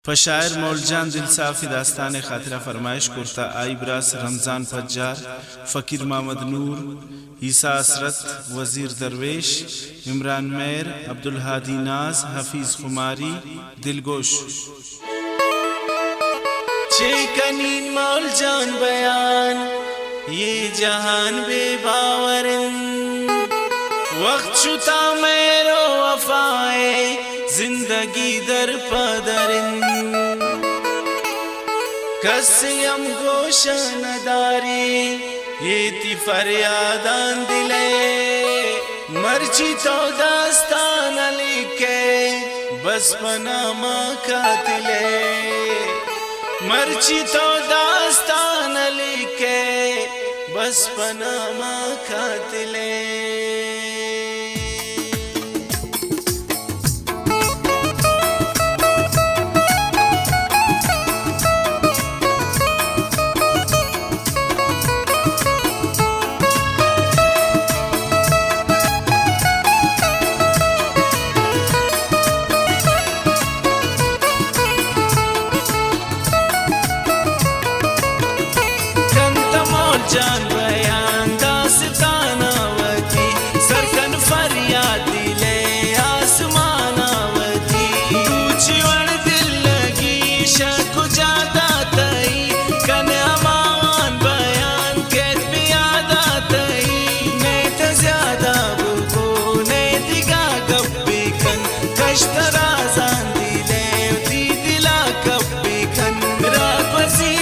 फशायर मौलजान दिलसाफी दास्तान खातिरा फरमाइश करता आई ब्रास रमज़ान पज्जार फ़कीर मोहम्मद नूर ईसा असरत वज़ीर दरवेश इमरान मेर अब्दुल हादी नाज हफीज़ खुमारी दिलगोश चेकनीन मौलजान बयान ये जहान बेबावर वक्त शुता मेरो वफाए जिंदगी दर पदरिन कसयम गोशनदारी ये ती फरियादान दिले मर्ची तो दास्तान लिखे बस पनामा कातिले मर्ची तो दास्तान लिखे बस पनामा कातिले जान बयान दास्तानावती सरकन फरियाद दिले आसमानावती दूची वण दिल लगी शक जाता तई कन अमान बयान कैद भी यादा तई नहीं तो ज्यादा बुको नहीं दिगा कब्बी कन कश्तरा जान दिले दी दिला कब्बी कन रापसी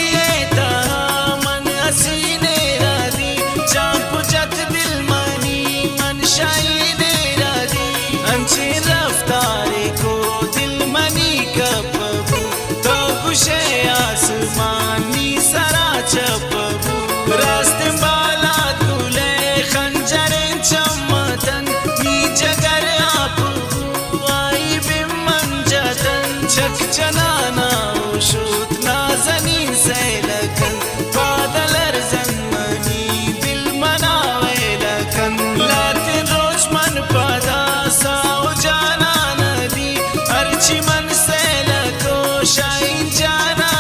आसमानी सरा चपबू रास्ते बाला तुले खंजरे चमतन नी जगर आपबू आई बिमन जतन चक चनाना उशूत नाजनीन सैलकन बादलर जन्मनी दिल मनावे लकन लातिन रोज मन पदा साओ जाना नदी अर्ची मन सैलको शाइन जाना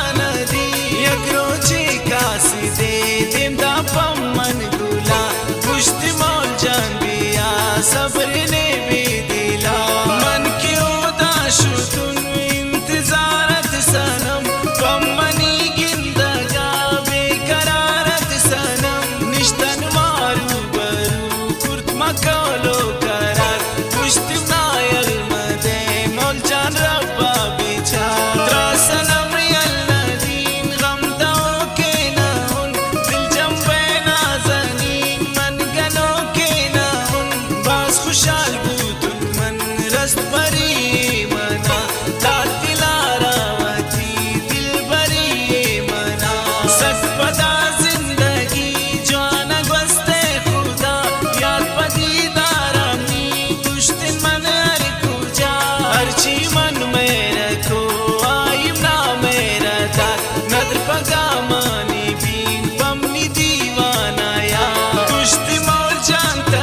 सब्र ने भी दिला मन की उदाशु तुम इंतजारत सनम कमनी गिंदगा बेकरारत सनम निश्तन मारू बरू कुर्त मकौलो करार पुश्त नायल मदे मौलजान रब्बा बिचा त्रासनम यल नदीन गम दाओ के नहुन दिल जंबे नाजनीन मन गनो के नहुन खुशाल बूतुल मन रस्त भरी मना तातिलारावती दिल भरी मना सतपदा जिंदगी जान गस्ते खुदा याद पदीदारामी दुश्तिन मन हर कुजा हरची मन में रखो आइम ना मेरा दार नदर पगा मानी बीन बमनी दीवाना या दुश्ति मौल जानता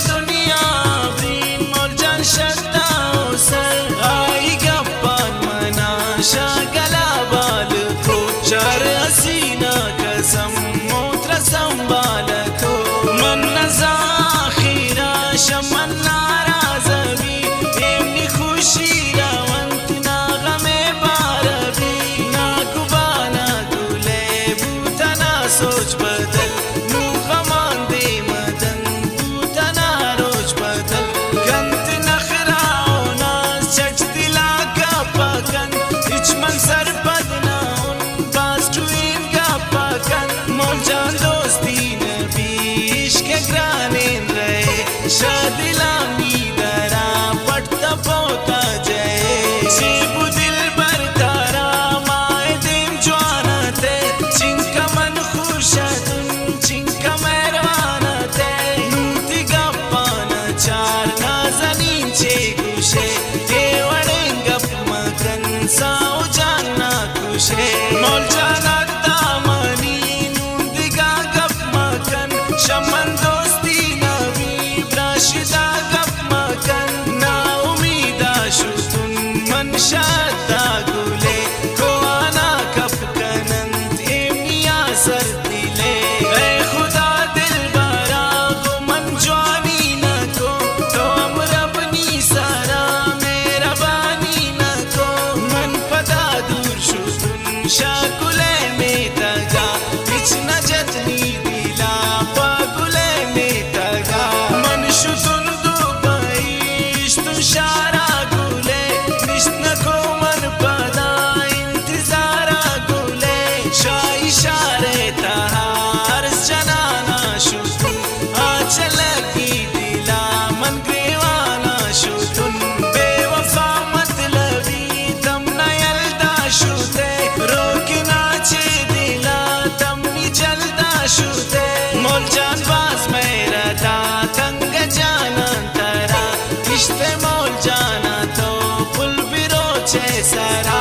दुनिया ब्रीन मौलजान शक्ताओं सर आई गप्पान मना शागला बाल को चार हसीना कसम मोत्र संभाल को मन नज़ाखिरा शमन नाराज़गी एमनी खुशी रवंत ना गमे बारबी ना गुबाना गुले बूतना सोच बदल नू गमान दे मदन सर बदना उन बास्टुइन का पकन मौलजान दोस्ती नबी इश्क ग्राने रहे शादिला मीदरा पटता पोता जय सीबू दिल बर तारा माए दिन ज्वाना ते चिंका मन खुशा तुम चिंका मेहरबाना ते नूती गप्पाना चार नाजनीन चे गुशे देवड़ें गप मकन साओ मौलजान दामनी नूंदिगा गप मकन शमन दोस्ती नबी राशिदा गप मकन ना उम्मीदा शता गुले को आना कप कनंत इमिया सर दिले ऐ खुदा दिल बरा को मन जवानी न को तो हम रबनी सारा मेरा बानी न को मन पदा दूर शुतुन शाकुले में तगा बिच न जतनी दिला पागुले में तगा मन शुतुन दुबईश तुम शारा गुले निश्न को मन पदा इंतजारा गुले शाह इशारे तहार जनाना शुतुन आचल की दिला मन ग्रेवाना शुतुन बेवफा मतलबी तम न यलदा शुते रोक नाचे दिला तम नि जलदा शुते मोल जान बाज मेरा दा तंग जाना तरा इश्ते मोल जाना तो पुल बिरो चे सरा